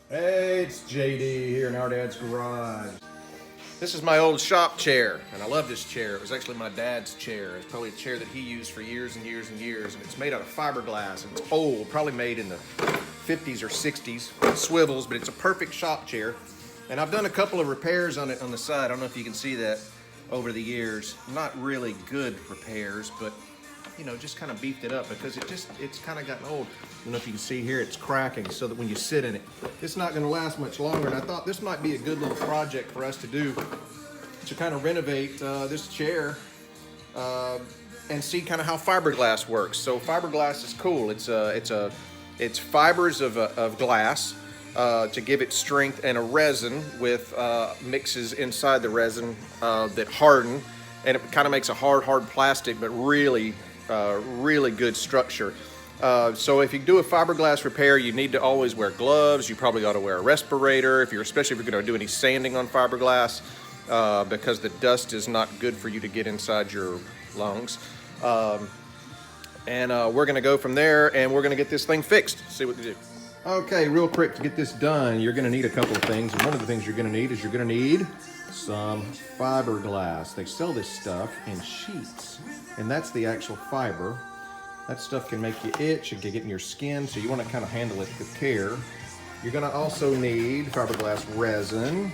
Hey, it's JD here in Our Dad's Garage. This is my old shop chair, and I love this chair. It was actually my dad's chair. It's probably a chair that he used for years and years and years, and it's made out of fiberglass, and it's old, probably made in the 50s or 60s. It swivels, but it's a perfect shop chair. And I've done a couple of repairs on it on the side. I don't know if you can see that over the years. Not really good repairs, but you know, just kind of beefed it up because it's kind of gotten old. I don't know if you can see here, it's cracking so that when you sit in it, it's not gonna last much longer. And I thought this might be a good little project for us to do to kind of renovate this chair and see kind of how fiberglass works. So fiberglass is cool. It's fibers of glass to give it strength, and a resin with mixes inside the resin that harden, and it kind of makes a hard plastic, but really good structure. So if you do a fiberglass repair, you need to always wear gloves. You probably ought to wear a respirator, especially if you're going to do any sanding on fiberglass, because the dust is not good for you to get inside your lungs. And we're going to go from there, and we're going to get this thing fixed. See what we do. Okay, real quick, to get this done, you're going to need a couple of things. And one of the things you're going to need is some fiberglass. They sell this stuff in sheets, and that's the actual fiber. That stuff can make you itch, it can get in your skin, so you want to kind of handle it with care. You're going to also need fiberglass resin.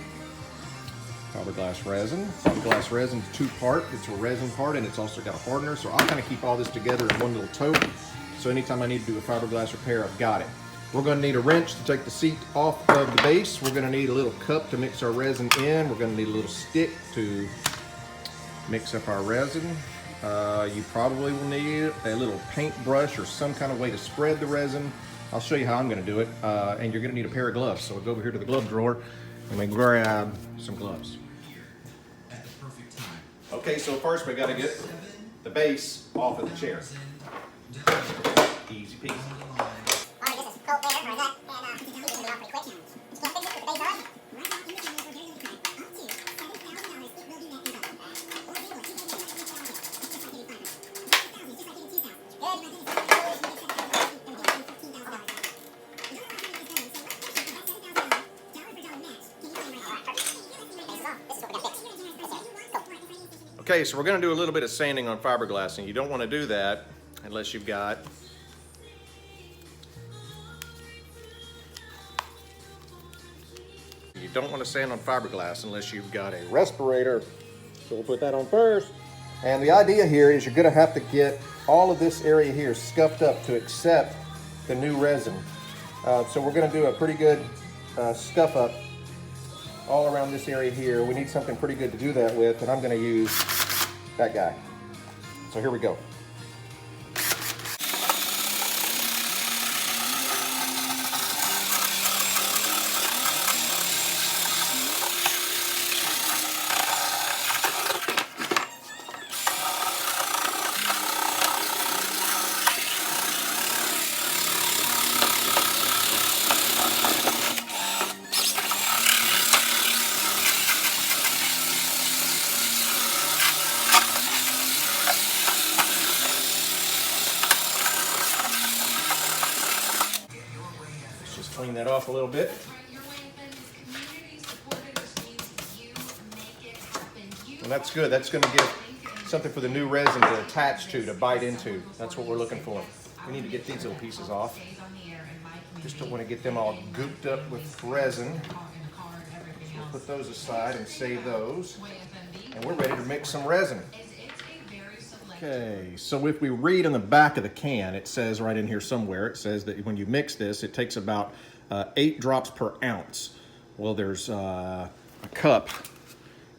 Fiberglass resin is two-part. It's a resin part, and it's also got a hardener, so I'll kind of keep all this together in one little tote. So anytime I need to do a fiberglass repair, I've got it. We're going to need a wrench to take the seat off of the base. We're going to need a little cup to mix our resin in. We're going to need a little stick to mix up our resin. You probably will need a little paintbrush or some kind of way to spread the resin. I'll show you how I'm going to do it. And you're going to need a pair of gloves. So we'll go over here to the glove drawer and we grab some gloves. Okay, so first we got to get the base off of the chair. Easy peasy. Okay, so we're going to do a little bit of sanding on fiberglass, and you don't want to do that unless you've got sand on fiberglass unless you've got a respirator. So we'll put that on first. And the idea here is you're going to have to get all of this area here scuffed up to accept the new resin. So we're going to do a pretty good scuff up all around this area here. We need something pretty good to do that with, and I'm going to use that guy. So here we go. Clean that off a little bit. And that's good. That's going to give something for the new resin to attach to bite into. That's what we're looking for. We need to get these little pieces off. Just don't want to get them all gooped up with resin. So we'll put those aside and save those. And we're ready to mix some resin. Okay, so if we read on the back of the can, it says right in here somewhere, it says that when you mix this, it takes about 8 drops per ounce. Well, there's a cup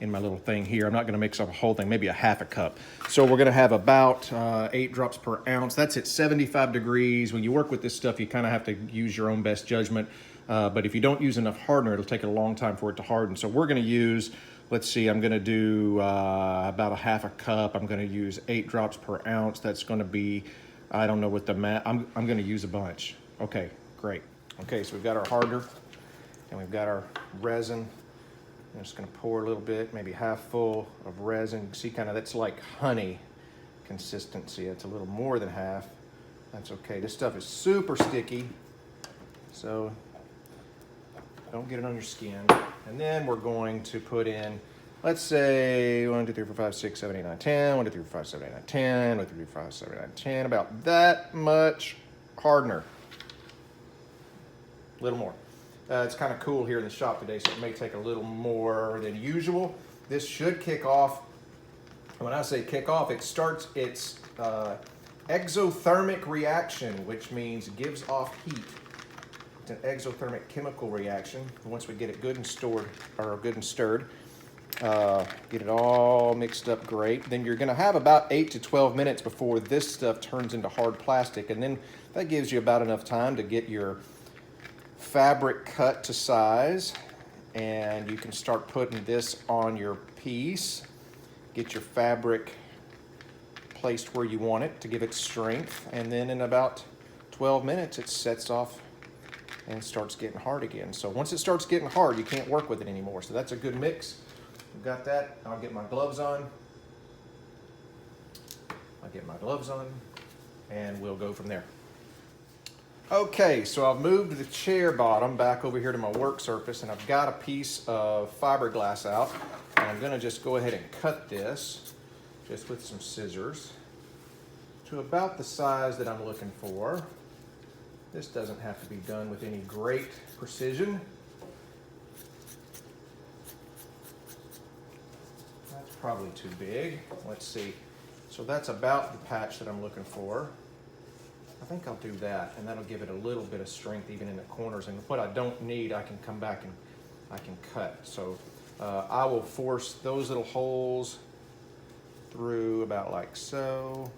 in my little thing here. I'm not going to mix up a whole thing, maybe a half a cup. So we're going to have about 8 drops per ounce. That's at 75 degrees. When you work with this stuff, you kind of have to use your own best judgment. But if you don't use enough hardener, it'll take a long time for it to harden. So we're going to use, let's see, I'm going to do about a half a cup. I'm going to use 8 drops per ounce. That's going to be, I don't know what the math, I'm going to use a bunch. Okay, great. Okay, so we've got our hardener and we've got our resin. I'm just going to pour a little bit, maybe half full of resin. You can see kind of that's like honey consistency. It's a little more than half. That's okay. This stuff is super sticky. So Don't get it on your skin. And then we're going to put in, let's say 1, 2, 3, 4, 5, 6, 7, 8, 9, 10. 1, 2, 3, 4, 5, 7, 8, 9, 10. 1, 2, 3, 4, 5, 7, 8, 9, 10. About that much hardener. A little more. It's kind of cool here in the shop today, so it may take a little more than usual. This should kick off. When I say kick off, it starts its exothermic reaction, which means it gives off heat. It's an exothermic chemical reaction. Once we get it good and stored, or good and stirred, get it all mixed up great, then you're gonna have about 8 to 12 minutes before this stuff turns into hard plastic, and then that gives you about enough time to get your fabric cut to size, and you can start putting this on your piece. Get your fabric placed where you want it to give it strength, and then in about 12 minutes it sets off and starts getting hard again. So once it starts getting hard, you can't work with it anymore. So that's a good mix. We've got that. I'll get my gloves on. And we'll go from there. Okay, so I've moved the chair bottom back over here to my work surface, and I've got a piece of fiberglass out, and I'm gonna just go ahead and cut this just with some scissors to about the size that I'm looking for. This doesn't have to be done with any great precision. That's probably too big. Let's see. So that's about the patch that I'm looking for. I think I'll do that, and that'll give it a little bit of strength even in the corners. And what I don't need, I can come back and I can cut. So I will force those little holes through about like so.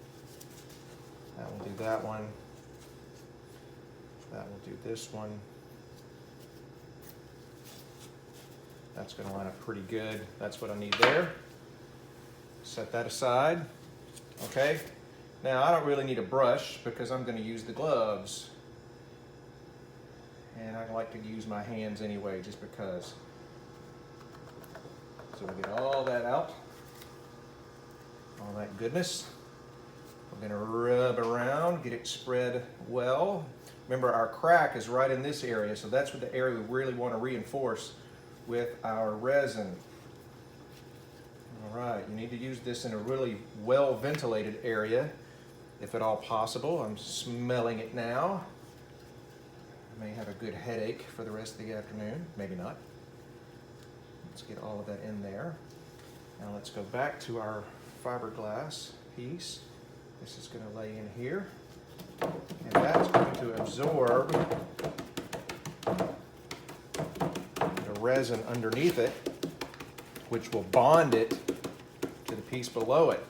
That will do that one. That will do this one. That's going to line up pretty good. That's what I need there. Set that aside. Okay. Now, I don't really need a brush because I'm going to use the gloves. And I like to use my hands anyway, just because. So we get all that out. All that goodness. We're going to rub around, get it spread well. Remember, our crack is right in this area, so that's what the area we really want to reinforce with our resin. All right, you need to use this in a really well-ventilated area, if at all possible. I'm smelling it now. I may have a good headache for the rest of the afternoon, maybe not. Let's get all of that in there. Now let's go back to our fiberglass piece. This is going to lay in here, and that's going to absorb the resin underneath it, which will bond it to the piece below it.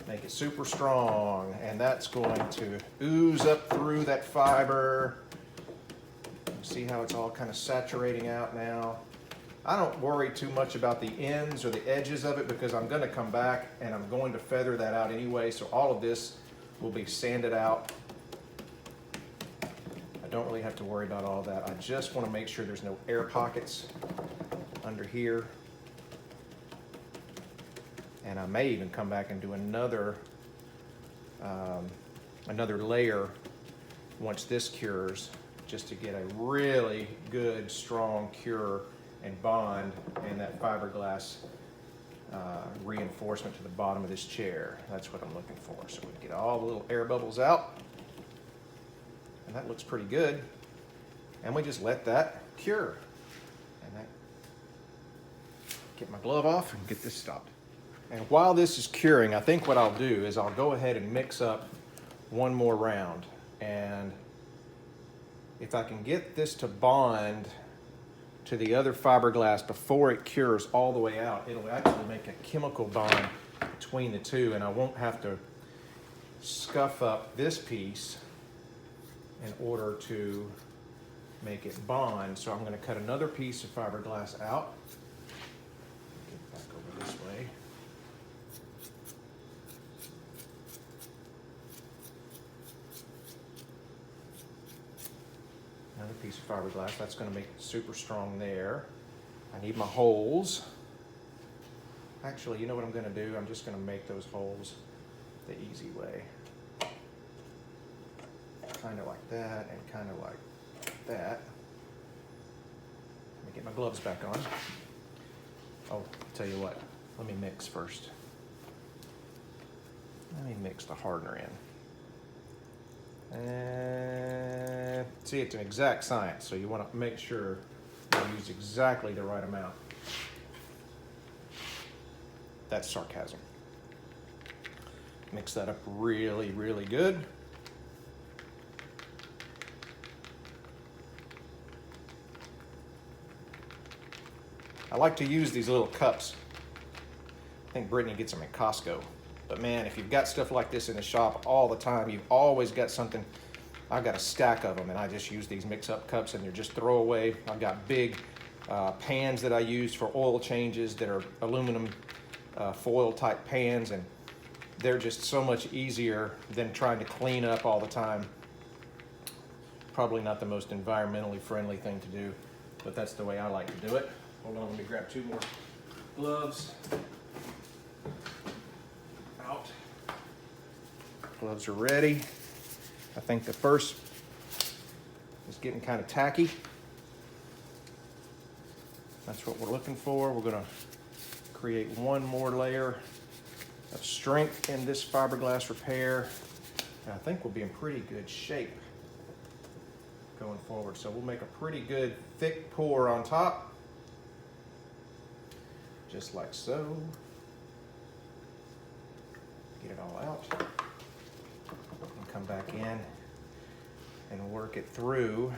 Make it super strong, and that's going to ooze up through that fiber. See how it's all kind of saturating out now. I don't worry too much about the ends or the edges of it because I'm going to come back and I'm going to feather that out anyway, so all of this will be sanded out. I don't really have to worry about all that. I just want to make sure there's no air pockets under here. And I may even come back and do another layer once this cures, just to get a really good, strong cure and bond and that fiberglass reinforcement to the bottom of this chair. That's what I'm looking for. So we get all the little air bubbles out, and that looks pretty good. And we just let that cure. And that, get my glove off and get this stopped. And while this is curing, I think what I'll do is I'll go ahead and mix up one more round. And if I can get this to bond to the other fiberglass before it cures all the way out, it'll actually make a chemical bond between the two, and I won't have to scuff up this piece in order to make it bond. So I'm going to cut another piece of fiberglass out. Get back over this way. Another piece of fiberglass. That's going to make it super strong there. I need my holes. Actually, you know what I'm going to do? I'm just going to make those holes the easy way. Kind of like that and kind of like that. me get my gloves back on. Oh, I'll tell you what, let me mix first. Let me mix the hardener in. And see, it's an exact science, so you want to make sure you use exactly the right amount. That's sarcasm. Mix that up really, really good. I like to use these little cups. I think Brittany gets them at Costco. But man, if you've got stuff like this in the shop all the time, you've always got something. I've got a stack of them, and I just use these mix-up cups, and they're just throwaway. I've got big pans that I use for oil changes that are aluminum foil type pans, and they're just so much easier than trying to clean up all the time. Probably not the most environmentally friendly thing to do, but that's the way I like to do it. Hold on, let me grab 2 more gloves. Out. Gloves are ready. I think the first is getting kind of tacky. That's what we're looking for. We're going to create 1 more layer of strength in this fiberglass repair. And I think we'll be in pretty good shape going forward. So we'll make a pretty good thick pour on top, just like so. Get it all out and come back in and work it through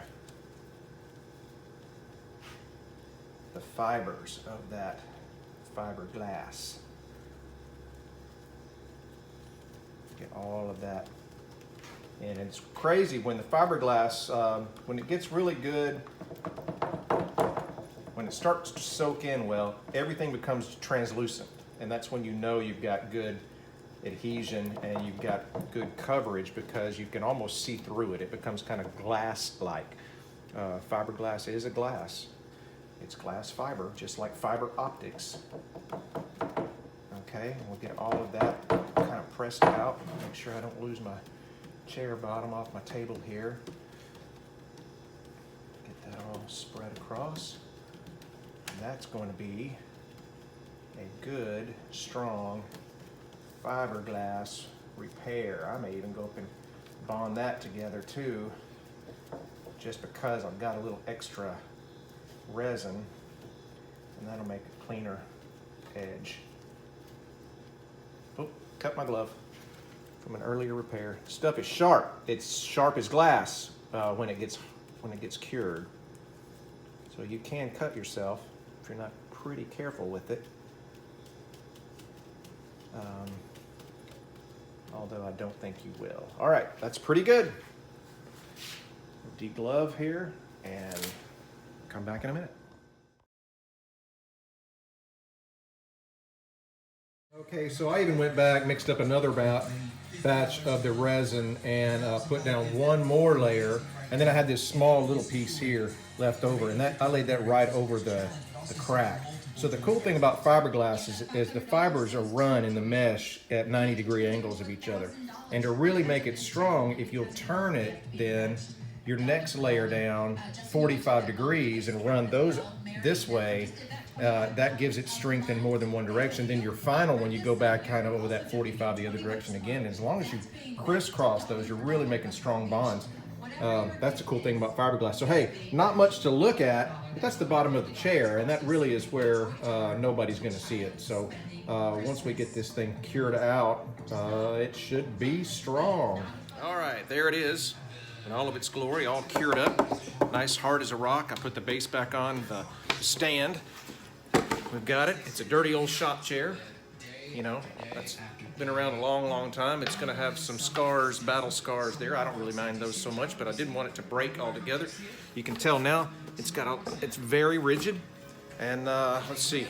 the fibers of that fiberglass. Get all of that in. And it's crazy when the fiberglass, when it gets really good, when it starts to soak in well, everything becomes translucent. And that's when you know you've got good adhesion and you've got good coverage, because you can almost see through it. It becomes kind of glass-like. Fiberglass is a glass. It's glass fiber, just like fiber optics. Okay, and we'll get all of that kind of pressed out. Make sure I don't lose my chair bottom off my table here. Get that all spread across. And that's going to be a good, strong fiberglass repair. I may even go up and bond that together too, just because I've got a little extra resin, and that'll make a cleaner edge. Oh, cut my glove from an earlier repair. Stuff is sharp. It's sharp as glass when it gets cured. So you can cut yourself if you're not pretty careful with it. Although I don't think you will. All right, that's pretty good. Deglove here and come back in a minute. Okay, so I even went back, mixed up another batch of the resin, and put down 1 more layer, and then I had this small little piece here left over, and I laid that right over the crack. So the cool thing about fiberglass is the fibers are run in the mesh at 90-degree angles of each other. And to really make it strong, if you'll turn it then your next layer down 45 degrees and run those this way, that gives it strength in more than one direction. Then your final one, you go back kind of over that 45 the other direction again. As long as you crisscross those, you're really making strong bonds. That's the cool thing about fiberglass. So hey, not much to look at, but that's the bottom of the chair, and that really is where nobody's going to see it. So once we get this thing cured out, it should be strong. All right, there it is in all of its glory, all cured up, nice hard as a rock. I put the base back on the stand. We've got it. It's a dirty old shop chair. You know, that's been around a long, long time. It's going to have some scars, battle scars there. I don't really mind those so much, but I didn't want it to break altogether. You can tell now it's very rigid. And let's see.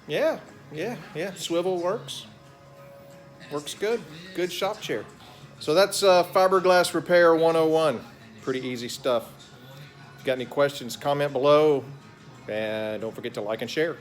Yeah, swivel works. Works good. Good shop chair. So that's Fiberglass Repair 101. Pretty easy stuff. If you got any questions, comment below. And don't forget to like and share.